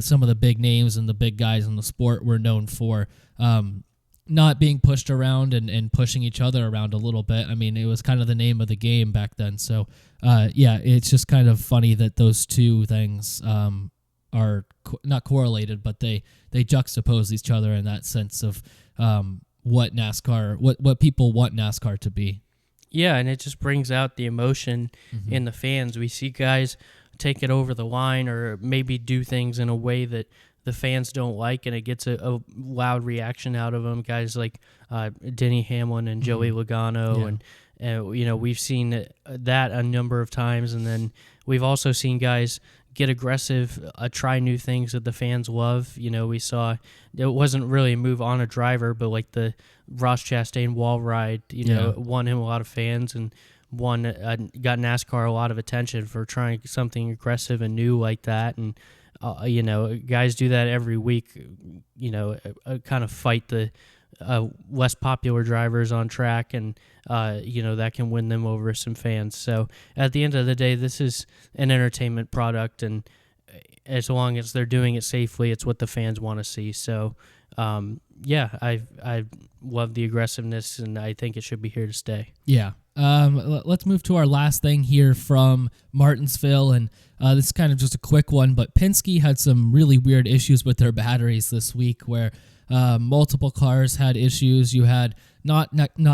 some of the big names and the big guys in the sport were known for not being pushed around and pushing each other around a little bit. I mean, it was kind of the name of the game back then. So, it's just kind of funny that those two things are not correlated, but they juxtapose each other in that sense of what NASCAR, what people want NASCAR to be. Yeah, and it just brings out the emotion in the fans. We see guys take it over the line or maybe do things in a way that the fans don't like, and it gets a loud reaction out of them. Guys like Denny Hamlin and Joey Logano, and we've seen that a number of times. And then we've also seen guys get aggressive, try new things that the fans love. We saw it wasn't really a move on a driver, but like the Ross Chastain wall ride, won him a lot of fans, and got NASCAR a lot of attention for trying something aggressive and new like that. And guys do that every week. Kind of fight the less popular drivers on track, and that can win them over some fans. So at the end of the day, this is an entertainment product, and as long as they're doing it safely, it's what the fans want to see. So I love the aggressiveness, and I think it should be here to stay. Yeah. Let's move to our last thing here from Martinsville, and this is kind of just a quick one, but Penske had some really weird issues with their batteries this week where multiple cars had issues. You had not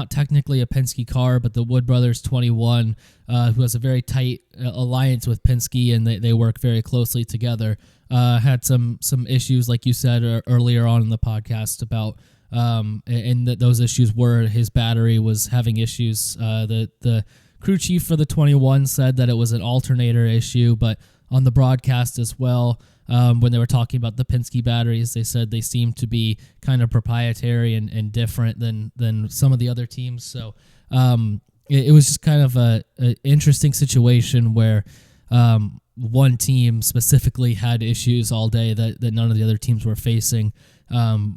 technically a Penske car, but the Wood Brothers 21, who has a very tight alliance with Penske, and they work very closely together, had some issues, like you said earlier on in the podcast, about and that those issues were his battery was having issues. The crew chief for the 21 said that it was an alternator issue, but on the broadcast as well, when they were talking about the Penske batteries, they said they seemed to be kind of proprietary and different than some of the other teams. So it was just kind of a interesting situation where one team specifically had issues all day that none of the other teams were facing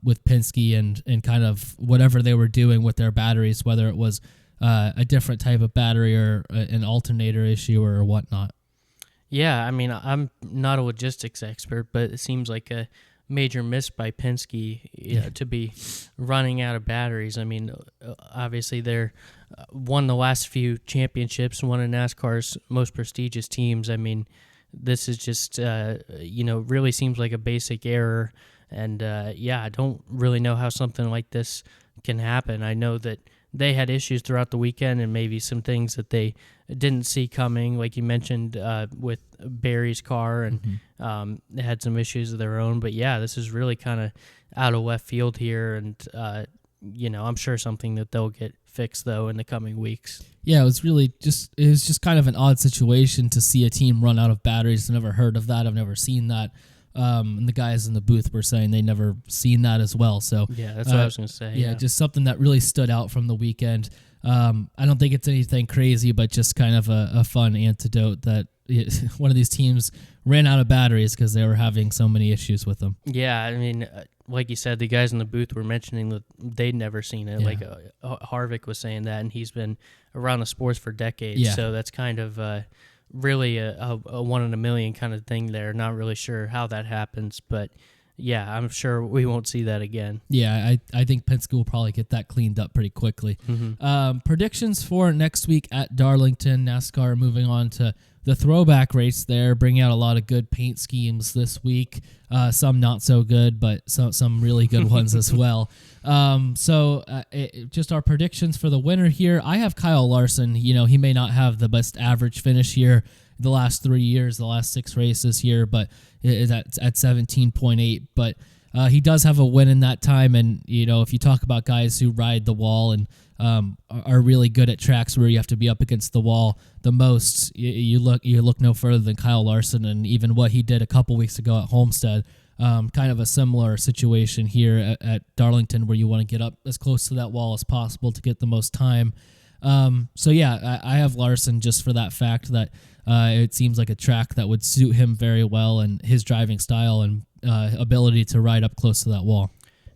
with Penske and kind of whatever they were doing with their batteries, whether it was a different type of battery or an alternator issue or whatnot. Yeah, I mean, I'm not a logistics expert, but it seems like a major miss by Penske to be running out of batteries. I mean, obviously they're won the last few championships, one of NASCAR's most prestigious teams. I mean, this is just, really seems like a basic error. And, I don't really know how something like this can happen. I know that they had issues throughout the weekend and maybe some things that they didn't see coming, like you mentioned with Barry's car, and they had some issues of their own. But, this is really kind of out of left field here, and, I'm sure something that they'll get fixed, though, in the coming weeks. Yeah, it was just kind of an odd situation to see a team run out of batteries. I've never heard of that. I've never seen that. And the guys in the booth were saying they never seen that as well. So that's what I was going to say. Yeah, just something that really stood out from the weekend. I don't think it's anything crazy, but just kind of a fun antidote that one of these teams ran out of batteries because they were having so many issues with them. Yeah, I mean, like you said, the guys in the booth were mentioning that they'd never seen it. Yeah. Like Harvick was saying that, and he's been around the sports for decades. Yeah. So that's kind of really a one in a million kind of thing there. Not really sure how that happens, but I'm sure we won't see that again. Yeah, I think Penske will probably get that cleaned up pretty quickly. Predictions for next week at Darlington. NASCAR moving on to the throwback race there, bringing out a lot of good paint schemes this week. Some not so good, but some really good ones as well. Just our predictions for the winner here. I have Kyle Larson. He may not have the best average finish here the last 3 years, the last 6 races here, but it's at 17.8. But he does have a win in that time. And, if you talk about guys who ride the wall and are really good at tracks where you have to be up against the wall the most, you look no further than Kyle Larson, and even what he did a couple weeks ago at Homestead. Kind of a similar situation here at Darlington, where you want to get up as close to that wall as possible to get the most time. I have Larson just for that fact that it seems like a track that would suit him very well, and his driving style and ability to ride up close to that wall.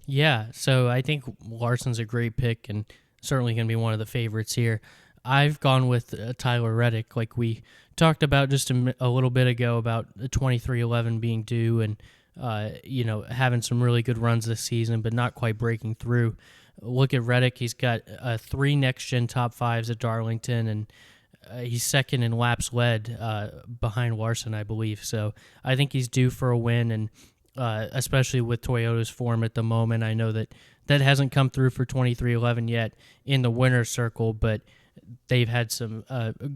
Yeah, so I think Larson's a great pick and certainly going to be one of the favorites here. I've gone with Tyler Reddick, like we talked about just a little bit ago about the 2311 being due and having some really good runs this season, but not quite breaking through. Look at Reddick. He's got 3 next-gen top 5s at Darlington, and he's second in laps led behind Larson, I believe. So I think he's due for a win, and especially with Toyota's form at the moment. I know that hasn't come through for 2311 yet in the winner's circle, but they've had some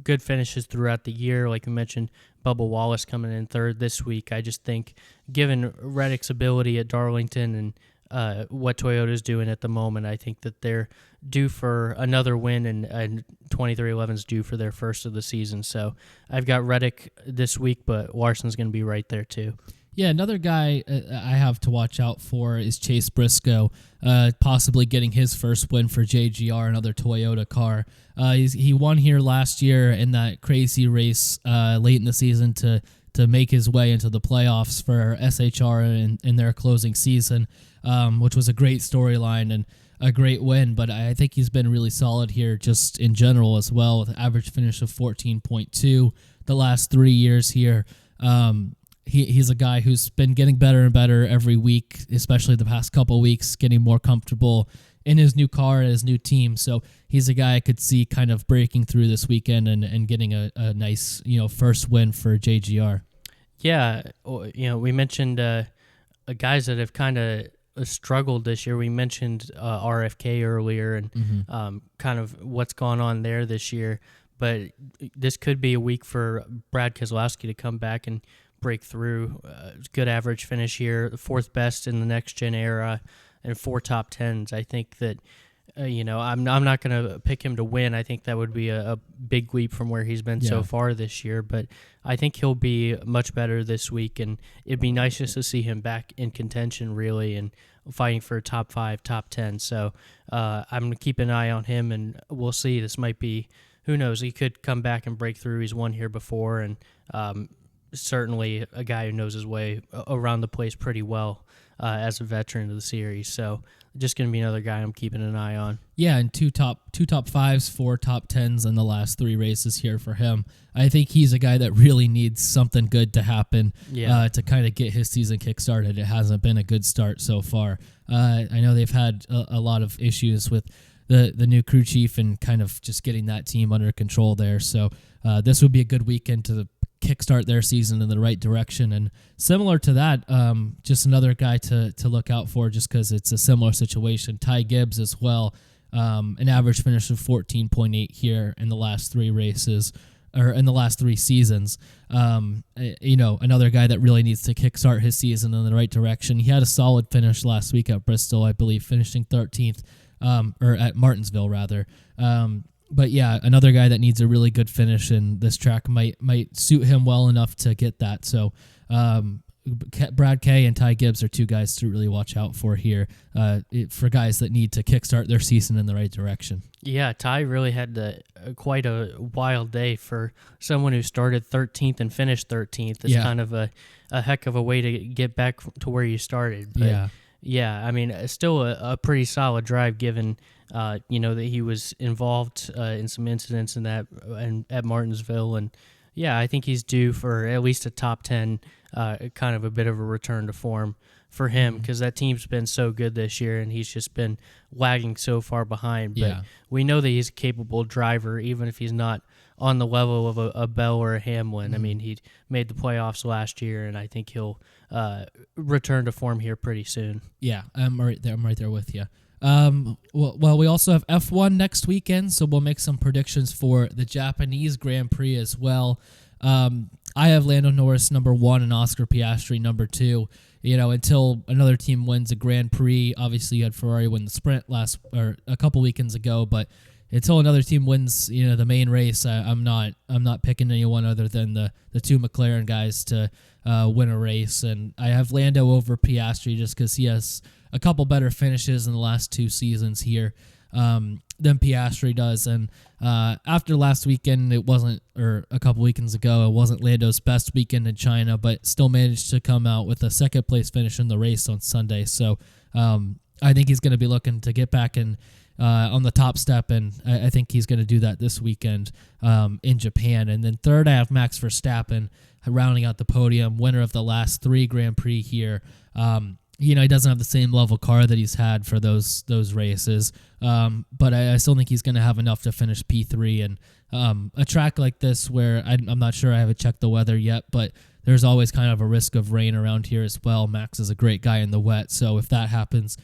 good finishes throughout the year. Like you mentioned, Bubba Wallace coming in third this week. I just think, given Reddick's ability at Darlington and what Toyota's doing at the moment, I think that they're due for another win, and 2311's due for their first of the season. So I've got Reddick this week, but Larson's going to be right there too. Yeah, another guy I have to watch out for is Chase Briscoe, possibly getting his first win for JGR, another Toyota car. He won here last year in that crazy race late in the season to make his way into the playoffs for SHR in their closing season, which was a great storyline and a great win. But I think he's been really solid here just in general as well, with an average finish of 14.2 the last 3 years here. He's a guy who's been getting better and better every week, especially the past couple weeks, getting more comfortable in his new car and his new team. So he's a guy I could see kind of breaking through this weekend and getting a nice, first win for JGR. Yeah, we mentioned guys that have kind of struggled this year. We mentioned RFK earlier and kind of what's gone on there this year. But this could be a week for Brad Keselowski to come back and break through. Good average finish here, the fourth best in the next gen era, and 4 top 10s. I think that I'm not going to pick him to win. I think that would be a big leap from where he's been so far this year. But I think he'll be much better this week, and it'd be nice just to see him back in contention, really, and fighting for a top 5, top 10. So I'm going to keep an eye on him, and we'll see. This might be, who knows, he could come back and break through. He's won here before, and certainly a guy who knows his way around the place pretty well as a veteran of the series. So just going to be another guy I'm keeping an eye on. Yeah, and two top 5s, 4 top 10s in the last 3 races here for him. I think he's a guy that really needs something good to happen to kind of get his season kickstarted. It hasn't been a good start so far. I know they've had a lot of issues with the new crew chief and kind of just getting that team under control there. So this would be a good weekend to kickstart their season in the right direction. And similar to that, just another guy to look out for, just because it's a similar situation. Ty Gibbs as well, an average finish of 14.8 here in the last 3 races, or in the last 3 seasons. Another guy that really needs to kickstart his season in the right direction. He had a solid finish last week at Bristol, I believe, finishing 13th, or at Martinsville rather. But yeah, another guy that needs a really good finish, and this track might suit him well enough to get that. So Brad Kay and Ty Gibbs are 2 guys to really watch out for here, for guys that need to kickstart their season in the right direction. Yeah, Ty really had quite a wild day for someone who started 13th and finished 13th. It's kind of a heck of a way to get back to where you started. But yeah, I mean, still a pretty solid drive given that he was involved in some incidents in that and at Martinsville. And yeah, I think he's due for at least a top 10, kind of a bit of a return to form for him, because that team's been so good this year and he's just been lagging so far behind. But we know that he's a capable driver, even if he's not on the level of a Bell or a Hamlin. I mean, he made the playoffs last year, and I think he'll return to form here pretty soon. Yeah, I'm right there with you. Well, we also have F1 next weekend, so we'll make some predictions for the Japanese Grand Prix as well. I have Lando Norris number 1 and Oscar Piastri number 2. Until another team wins a Grand Prix. Obviously, you had Ferrari win the sprint a couple weekends ago, but until another team wins, the main race, I'm not picking anyone other than the 2 McLaren guys to win a race. And I have Lando over Piastri just because he has a couple better finishes in the last 2 seasons here than Piastri does. And after last weekend, or a couple weekends ago, it wasn't Lando's best weekend in China, but still managed to come out with a second place finish in the race on Sunday. So I think he's going to be looking to get back on the top step, and I think he's going to do that this weekend in Japan. And then third, I have Max Verstappen rounding out the podium, winner of the last 3 Grand Prix here. He doesn't have the same level car that he's had for those races, but I still think he's going to have enough to finish P3. And a track like this, where I'm not sure, I haven't checked the weather yet, but there's always kind of a risk of rain around here as well. Max is a great guy in the wet, so if that happens,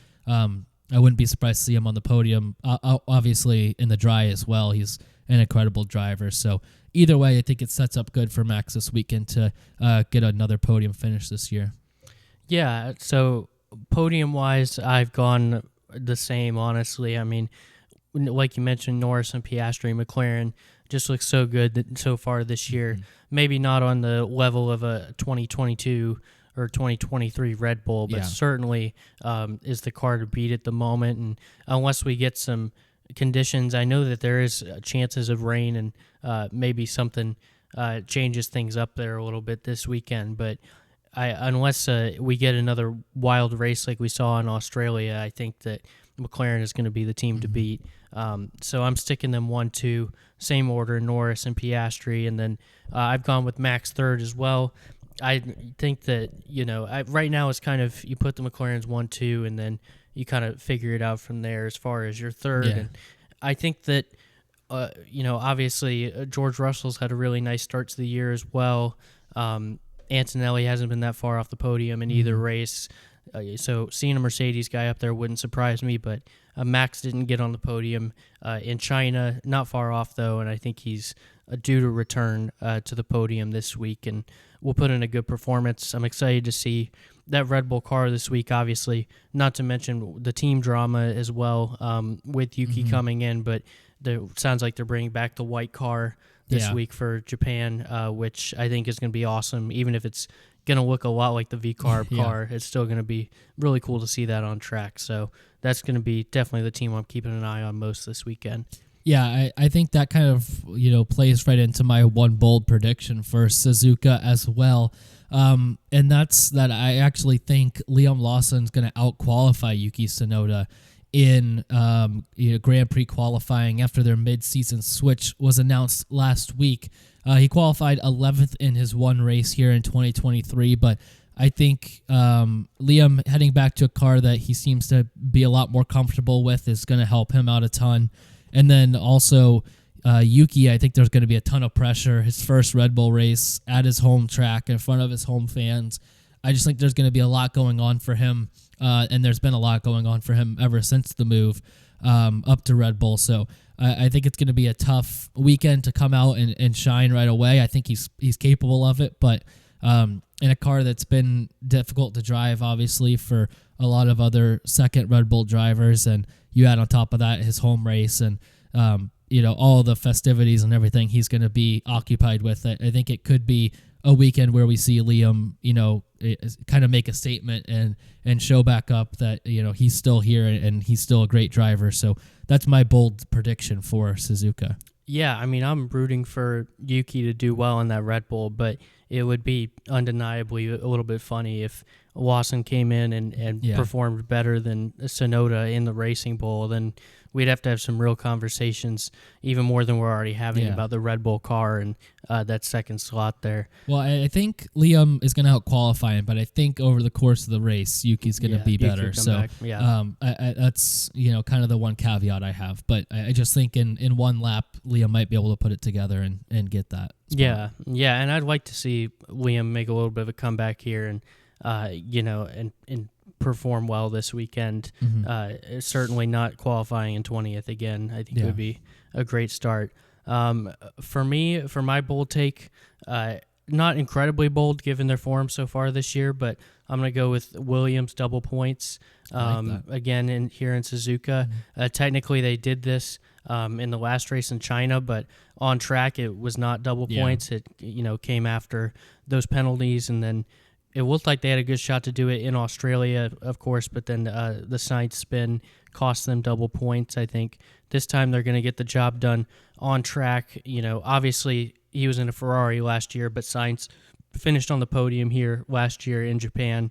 I wouldn't be surprised to see him on the podium. Obviously in the dry as well. He's an incredible driver. So either way, I think it sets up good for Max this weekend to get another podium finish this year. Yeah, so podium-wise, I've gone the same, honestly. I mean, like you mentioned, Norris and Piastri, McLaren just looks so good so far this year. Mm-hmm. Maybe not on the level of a 2022 or 2023 Red Bull, but certainly is the car to beat at the moment. And unless we get some conditions, I know that there is chances of rain and maybe something changes things up there a little bit this weekend. But unless we get another wild race like we saw in Australia, I think that McLaren is going to be the team to beat. So I'm sticking them 1-2, same order, Norris and Piastri, and then I've gone with Max third as well. I think that, right now it's kind of, you put the McLarens 1-2, and then you kind of figure it out from there as far as your third. Yeah. And I think that, obviously George Russell's had a really nice start to the year as well. Antonelli hasn't been that far off the podium in either race. So seeing a Mercedes guy up there wouldn't surprise me, but Max didn't get on the podium in China, not far off though, and I think he's due to return to the podium this week, and we'll put in a good performance. I'm excited to see that Red Bull car this week, obviously, not to mention the team drama as well with Yuki coming in, but it sounds like they're bringing back the white car this week for Japan, which I think is going to be awesome, even if it's going to look a lot like the V-Carb car. It's still going to be really cool to see that on track. So that's going to be definitely the team I'm keeping an eye on most this weekend. Yeah, I think that kind of plays right into my one bold prediction for Suzuka as well, and that's that I actually think Liam Lawson's going to out-qualify Yuki Tsunoda in Grand Prix qualifying after their mid-season switch was announced last week. He qualified 11th in his one race here in 2023, but I think Liam heading back to a car that he seems to be a lot more comfortable with is going to help him out a ton. And then also Yuki, I think there's going to be a ton of pressure. His first Red Bull race at his home track in front of his home fans. I just think there's going to be a lot going on for him, and there's been a lot going on for him ever since the move up to Red Bull. So I think it's going to be a tough weekend to come out and shine right away. I think he's capable of it, but in a car that's been difficult to drive, obviously, for a lot of other second Red Bull drivers, and you add on top of that his home race and all the festivities and everything he's going to be occupied with. I think it could be a weekend where we see Liam, kind of make a statement and show back up that, he's still here and he's still a great driver. So that's my bold prediction for Suzuka. Yeah, I mean, I'm rooting for Yuki to do well in that Red Bull, but it would be undeniably a little bit funny if Lawson came in and performed better than Tsunoda in the Racing Bull. Then we'd have to have some real conversations, even more than we're already having about the Red Bull car and that second slot there. Well, I think Liam is going to out-qualify him, but I think over the course of the race, Yuki's going to be better. So that's kind of the one caveat I have. But I just think in one lap, Liam might be able to put it together and get that spot. Yeah, and I'd like to see Liam make a little bit of a comeback here and and perform well this weekend. Certainly not qualifying in 20th again. I think it would be a great start. For me, for my bold take, not incredibly bold given their form so far this year, but I'm going to go with Williams double points again here in Suzuka. Technically, they did this in the last race in China, but on track it was not double points. It came after those penalties, and then it looked like they had a good shot to do it in Australia, of course, but then the Sainz spin cost them double points. I think this time they're going to get the job done on track. Obviously he was in a Ferrari last year, but Sainz finished on the podium here last year in Japan.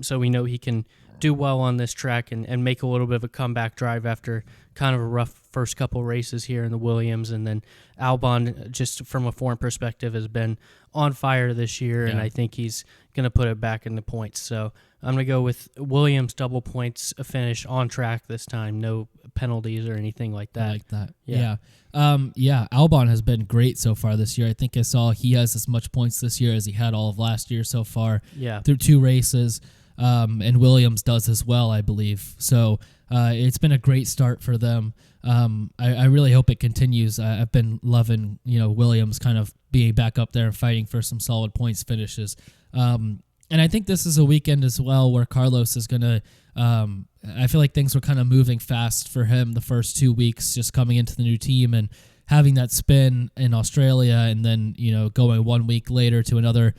So we know he can do well on this track and make a little bit of a comeback drive after kind of a rough first couple races here in the Williams. And then Albon, just from a form perspective, has been on fire this year, and I think he's going to put it back in the points. So I'm going to go with Williams double points, a finish on track this time, no penalties or anything like that. I like that. Yeah. Albon has been great so far this year. I think I saw he has as much points this year as he had all of last year so far through two races. and Williams does as well, I believe. So it's been a great start for them. I really hope it continues. I've been loving, Williams kind of being back up there and fighting for some solid points finishes. And I think this is a weekend as well where Carlos is going to, I feel like things were kind of moving fast for him the first 2 weeks, just coming into the new team and having that spin in Australia, and then, going 1 week later to another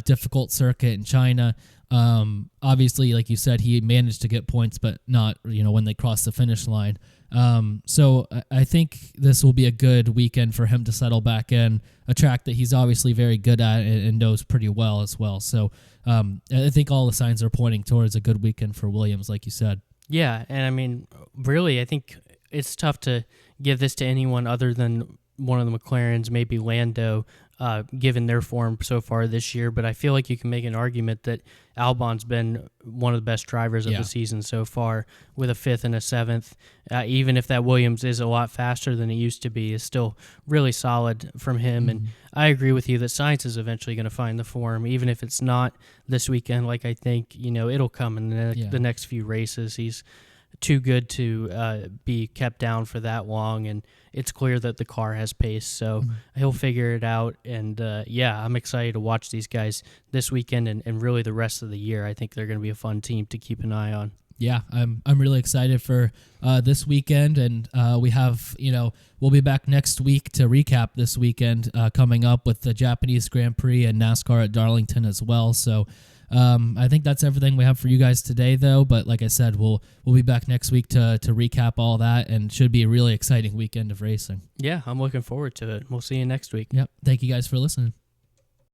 difficult circuit in China. Obviously, like you said, he managed to get points, but not, when they crossed the finish line. So I think this will be a good weekend for him to settle back in, a track that he's obviously very good at and knows pretty well as well. So I think all the signs are pointing towards a good weekend for Williams, like you said. Yeah, and I mean, really, I think it's tough to give this to anyone other than one of the McLarens, maybe Lando, given their form so far this year. But I feel like you can make an argument that Albon's been one of the best drivers of the season so far, with a 5th and a 7th. Even if that Williams is a lot faster than it used to be, is still really solid from him. And I agree with you that Sainz is eventually going to find the form, even if it's not this weekend. Like, I think, it'll come in the next few races. He's too good to be kept down for that long, and it's clear that the car has pace, so he'll figure it out. And I'm excited to watch these guys this weekend and really the rest of the year. I think they're going to be a fun team to keep an eye on. Yeah, I'm really excited for this weekend, and we have, we'll be back next week to recap this weekend coming up with the Japanese Grand Prix and NASCAR at Darlington as well. So I think that's everything we have for you guys today, though. But like I said, we'll be back next week to recap all that, and should be a really exciting weekend of racing. Yeah, I'm looking forward to it. We'll see you next week. Yep. Thank you guys for listening.